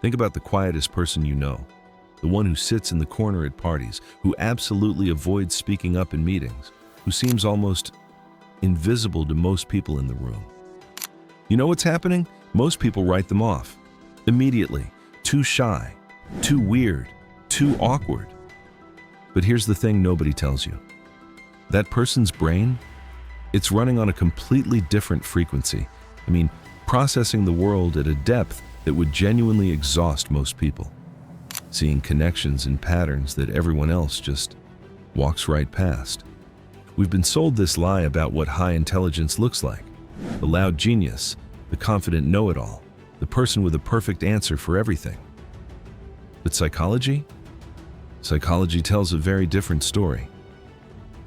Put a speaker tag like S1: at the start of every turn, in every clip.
S1: Think about the quietest person you know, the one who sits in the corner at parties, who absolutely avoids speaking up in meetings, who seems almost invisible to most people in the room. You know what's happening? Most people write them off immediately. Too shy, too weird, too awkward. But here's the thing nobody tells you. That person's brain, it's running on a completely different frequency. Processing the world at a depth that would genuinely exhaust most people. Seeing connections and patterns that everyone else just walks right past. We've been sold this lie about what high intelligence looks like. The loud genius, the confident know-it-all, the person with a perfect answer for everything. But psychology? Psychology tells a very different story.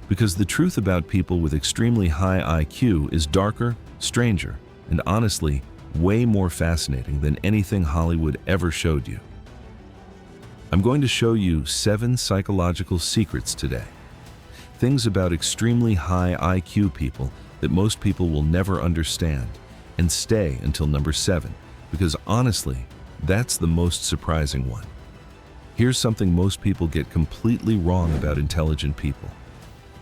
S1: Because the truth about people with extremely high IQ is darker, stranger, and honestly, way more fascinating than anything Hollywood ever showed you. I'm going to show you 7 psychological secrets today. Things about extremely high IQ people that most people will never understand, and stay until number 7, because honestly, that's the most surprising one. Here's something most people get completely wrong about intelligent people.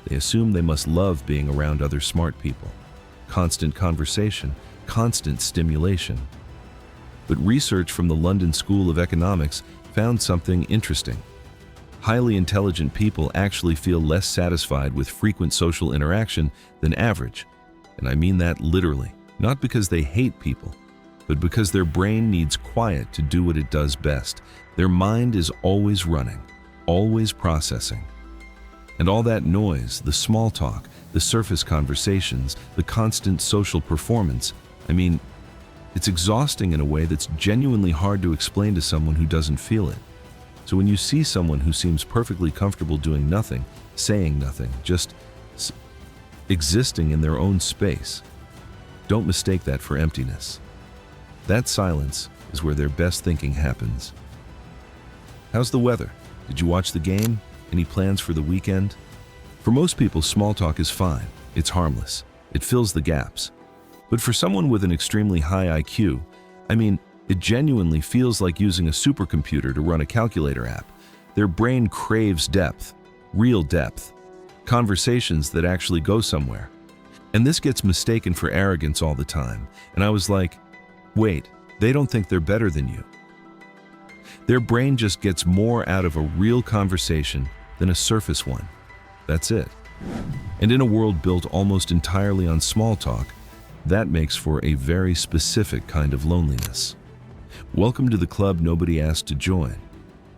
S1: They assume they must love being around other smart people. Constant conversation, constant stimulation. But research from the London School of Economics found something interesting. Highly intelligent people actually feel less satisfied with frequent social interaction than average. And I mean that literally, not because they hate people, but because their brain needs quiet to do what it does best. Their mind is always running, always processing. And all that noise, the small talk, the surface conversations, the constant social performance, it's exhausting in a way that's genuinely hard to explain to someone who doesn't feel it. So when you see someone who seems perfectly comfortable doing nothing, saying nothing, just existing in their own space, don't mistake that for emptiness. That silence is where their best thinking happens. How's the weather? Did you watch the game? Any plans for the weekend? For most people, small talk is fine. It's harmless. It fills the gaps. But for someone with an extremely high IQ, it genuinely feels like using a supercomputer to run a calculator app. Their brain craves depth, real depth, conversations that actually go somewhere. And this gets mistaken for arrogance all the time. And I was like, wait, they don't think they're better than you. Their brain just gets more out of a real conversation than a surface one. That's it. And in a world built almost entirely on small talk, that makes for a very specific kind of loneliness. Welcome to the club nobody asked to join.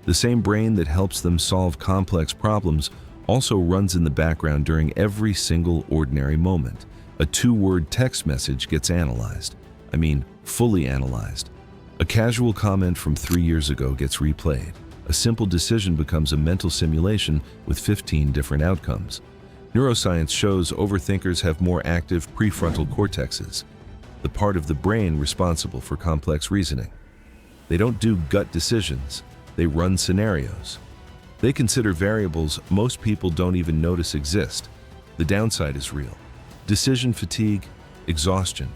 S1: The same brain that helps them solve complex problems also runs in the background during every single ordinary moment. A 2-word text message gets analyzed. Fully analyzed. A casual comment from 3 years ago gets replayed. A simple decision becomes a mental simulation with 15 different outcomes. Neuroscience shows overthinkers have more active prefrontal cortexes, the part of the brain responsible for complex reasoning. They don't do gut decisions, they run scenarios. They consider variables most people don't even notice exist. The downside is real. Decision fatigue, exhaustion,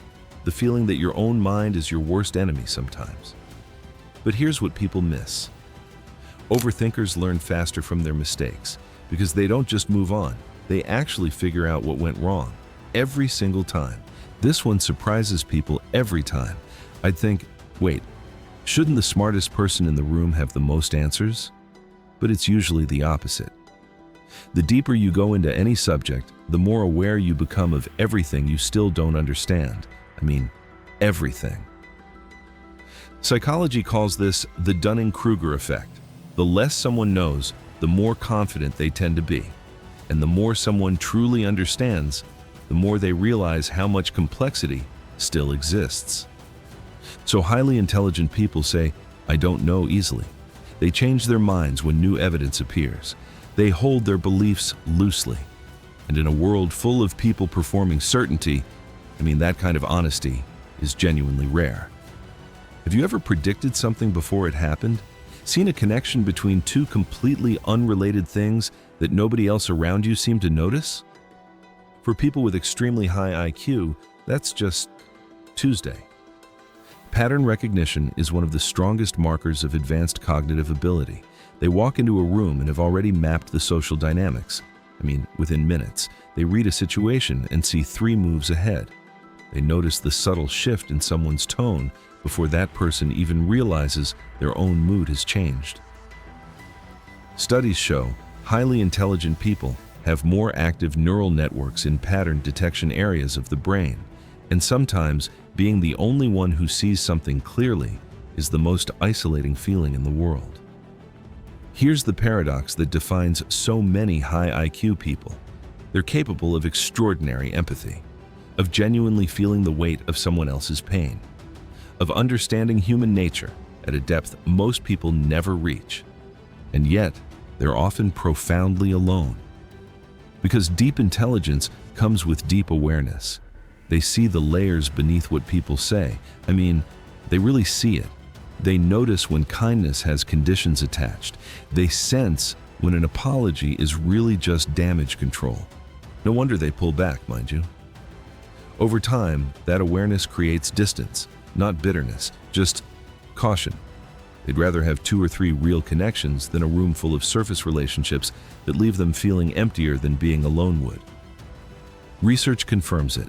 S1: the feeling that your own mind is your worst enemy sometimes. But here's what people miss. Overthinkers learn faster from their mistakes because they don't just move on. They actually figure out what went wrong every single time. This one surprises people every time. I'd think, wait, shouldn't the smartest person in the room have the most answers? But it's usually the opposite. The deeper you go into any subject, the more aware you become of everything you still don't understand. Everything. Psychology calls this the Dunning-Kruger effect. The less someone knows, the more confident they tend to be. And the more someone truly understands, the more they realize how much complexity still exists. So highly intelligent people say, I don't know easily. They change their minds when new evidence appears. They hold their beliefs loosely. And in a world full of people performing certainty, that kind of honesty is genuinely rare. Have you ever predicted something before it happened? Seen a connection between 2 completely unrelated things that nobody else around you seemed to notice? For people with extremely high IQ, that's just Tuesday. Pattern recognition is one of the strongest markers of advanced cognitive ability. They walk into a room and have already mapped the social dynamics. Within minutes, they read a situation and see 3 moves ahead. They notice the subtle shift in someone's tone before that person even realizes their own mood has changed. Studies show highly intelligent people have more active neural networks in pattern detection areas of the brain, and sometimes being the only one who sees something clearly is the most isolating feeling in the world. Here's the paradox that defines so many high IQ people. They're capable of extraordinary empathy, of genuinely feeling the weight of someone else's pain, of understanding human nature at a depth most people never reach. And yet, they're often profoundly alone. Because deep intelligence comes with deep awareness. They see the layers beneath what people say. They really see it. They notice when kindness has conditions attached. They sense when an apology is really just damage control. No wonder they pull back, mind you. Over time, that awareness creates distance, not bitterness, just caution. They'd rather have 2 or 3 real connections than a room full of surface relationships that leave them feeling emptier than being alone would. Research confirms it.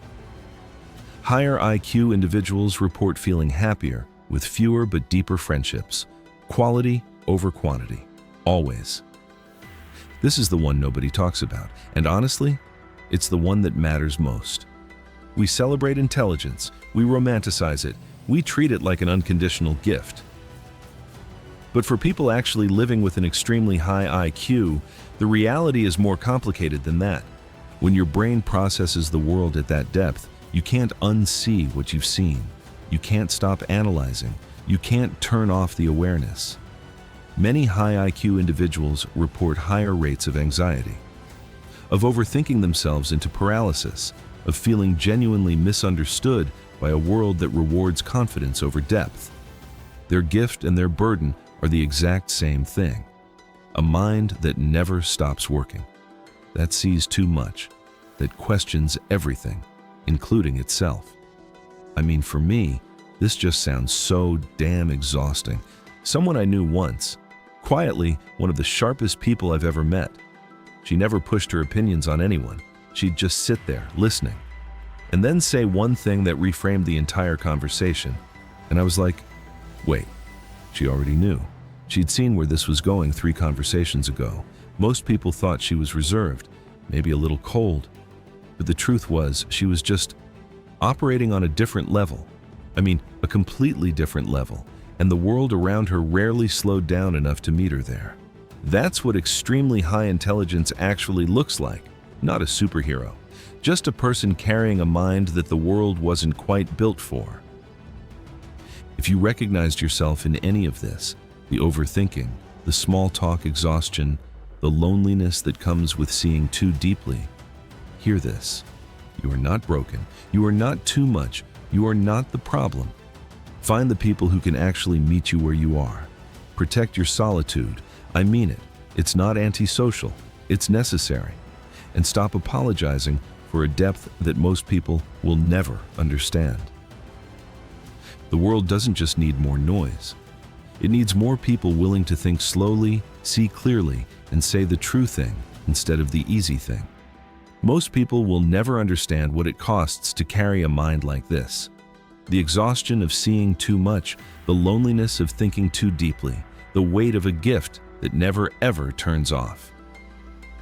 S1: Higher IQ individuals report feeling happier with fewer but deeper friendships. Quality over quantity, always. This is the one nobody talks about, and honestly, it's the one that matters most. We celebrate intelligence, we romanticize it, we treat it like an unconditional gift. But for people actually living with an extremely high IQ, the reality is more complicated than that. When your brain processes the world at that depth, you can't unsee what you've seen. You can't stop analyzing. You can't turn off the awareness. Many high IQ individuals report higher rates of anxiety, of overthinking themselves into paralysis, of feeling genuinely misunderstood by a world that rewards confidence over depth. Their gift and their burden are the exact same thing. A mind that never stops working, that sees too much, that questions everything, including itself. For me, this just sounds so damn exhausting. Someone I knew once, quietly one of the sharpest people I've ever met. She never pushed her opinions on anyone. She'd just sit there, listening, and then say one thing that reframed the entire conversation. And I was like, wait, she already knew. She'd seen where this was going 3 conversations ago. Most people thought she was reserved, maybe a little cold. But the truth was, she was just operating on a different level. A completely different level, and the world around her rarely slowed down enough to meet her there. That's what extremely high intelligence actually looks like, not a superhero, just a person carrying a mind that the world wasn't quite built for. If you recognized yourself in any of this, the overthinking, the small talk exhaustion, the loneliness that comes with seeing too deeply, hear this. You are not broken. You are not too much. You are not the problem. Find the people who can actually meet you where you are. Protect your solitude. I mean it. It's not antisocial. It's necessary. And stop apologizing for a depth that most people will never understand. The world doesn't just need more noise. It needs more people willing to think slowly, see clearly, and say the true thing instead of the easy thing. Most people will never understand what it costs to carry a mind like this. The exhaustion of seeing too much, the loneliness of thinking too deeply, the weight of a gift that never ever turns off.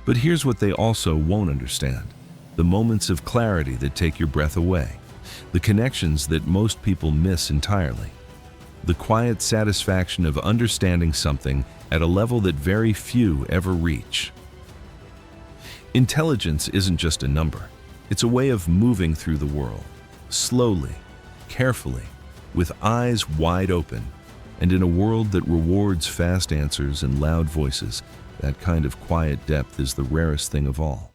S1: But here's what they also won't understand: the moments of clarity that take your breath away, the connections that most people miss entirely, the quiet satisfaction of understanding something at a level that very few ever reach. Intelligence isn't just a number. It's a way of moving through the world, slowly, carefully, with eyes wide open, and in a world that rewards fast answers and loud voices. That kind of quiet depth is the rarest thing of all.